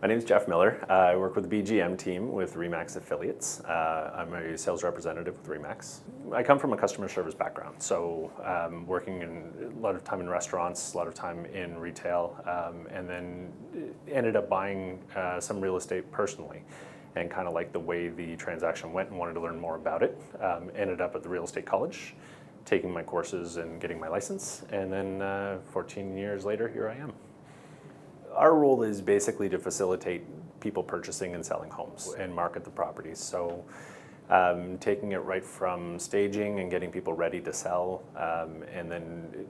My name is Jeff Miller. I work with the BGM team with RE/MAX Affiliates. I'm a sales representative with RE/MAX. I come from a customer service background, so working a lot of time in restaurants, a lot of time in retail, and then ended up buying some real estate personally and kind of liked the way the transaction went and wanted to learn more about it. Ended up at the real estate college, taking my courses and getting my license, and then 14 years later, here I am. Our role is basically to facilitate people purchasing and selling homes and market the properties. So taking it right from staging and getting people ready to sell, and then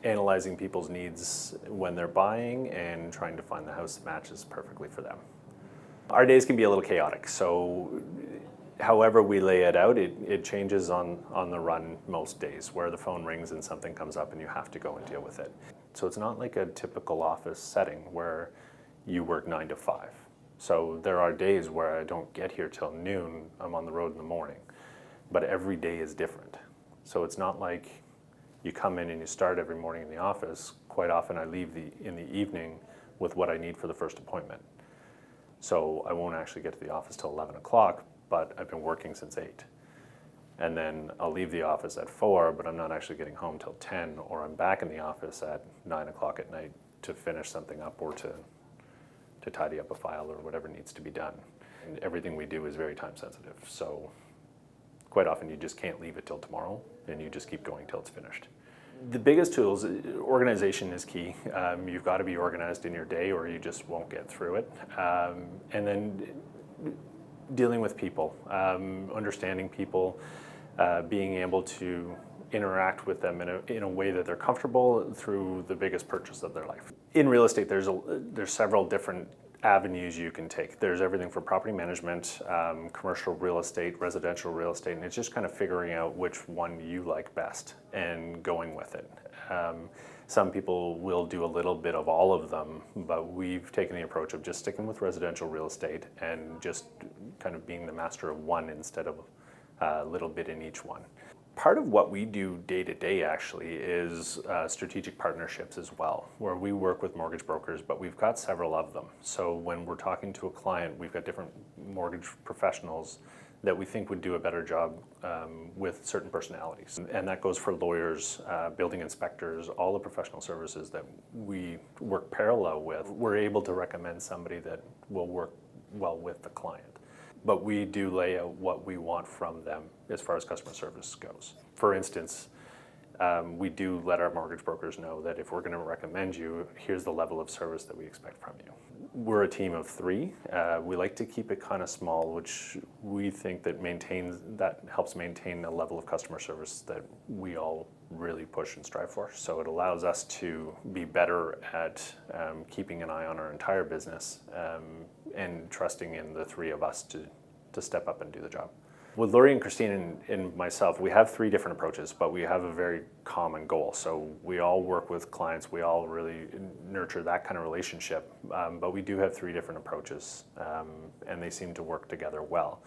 analyzing people's needs when they're buying and trying to find the house that matches perfectly for them. Our days can be a little chaotic, so however we lay it out, it changes on the run most days, where the phone rings and something comes up and you have to go and deal with it. So it's not like a typical office setting where you work 9 to 5. So there are days where I don't get here till noon, I'm on the road in the morning, but every day is different. So it's not like you come in and you start every morning in the office. Quite often I leave in the evening with what I need for the first appointment. So I won't actually get to the office till 11 o'clock, but I've been working since 8. And then I'll leave the office at 4, but I'm not actually getting home till 10, or I'm back in the office at 9 o'clock at night to finish something up or to tidy up a file or whatever needs to be done. And everything we do is very time sensitive. So quite often you just can't leave it till tomorrow, and you just keep going till it's finished. The biggest tools, organization is key. You've got to be organized in your day or you just won't get through it. And then dealing with people, understanding people, being able to interact with them in a way that they're comfortable through the biggest purchase of their life. In real estate, there's several different avenues you can take. There's everything from property management, commercial real estate, residential real estate, and it's just kind of figuring out which one you like best and going with it. Some people will do a little bit of all of them, but we've taken the approach of just sticking with residential real estate and just kind of being the master of one instead of a little bit in each one. Part of what we do day to day actually is strategic partnerships as well, where we work with mortgage brokers, but we've got several of them. So when we're talking to a client, we've got different mortgage professionals that we think would do a better job with certain personalities. And that goes for lawyers, building inspectors, all the professional services that we work parallel with. We're able to recommend somebody that will work well with the client. But we do lay out what we want from them as far as customer service goes. For instance, we do let our mortgage brokers know that if we're going to recommend you, here's the level of service that we expect from you. We're a team of 3. We like to keep it kind of small, which we think that helps maintain a level of customer service that we all really push and strive for. So it allows us to be better at keeping an eye on our entire business and trusting in the 3 of us to step up and do the job. With Lori and Christine and myself, we have 3 different approaches, but we have a very common goal. So we all work with clients, we all really nurture that kind of relationship, but we do have 3 different approaches, and they seem to work together well.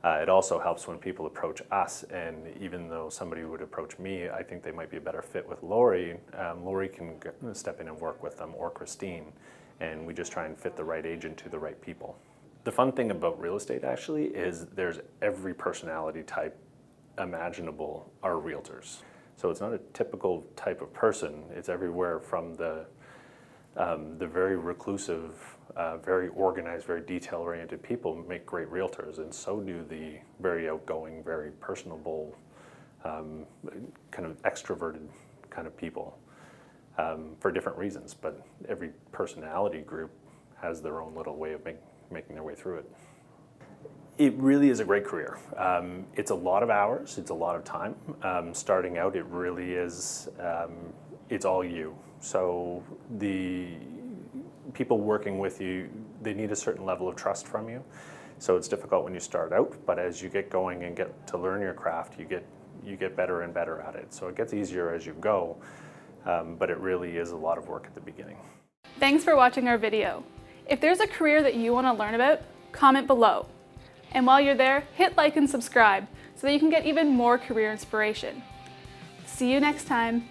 It also helps when people approach us, and even though somebody would approach me, I think they might be a better fit with Lori. Lori can step in and work with them, or Christine, and we just try and fit the right agent to the right people. The fun thing about real estate actually is there's every personality type imaginable are realtors. So it's not a typical type of person. It's everywhere from the very reclusive, very organized, very detail-oriented people make great realtors, and so do the very outgoing, very personable, kind of extroverted kind of people for different reasons. But every personality group has their own little way of making their way through it. It really is a great career. It's a lot of hours, it's a lot of time. Starting out, it really is, it's all you. So the people working with you, they need a certain level of trust from you. So it's difficult when you start out, but as you get going and get to learn your craft, you get better and better at it. So it gets easier as you go, but it really is a lot of work at the beginning. Thanks for watching our video. If there's a career that you want to learn about, comment below. And while you're there, hit like and subscribe so that you can get even more career inspiration. See you next time.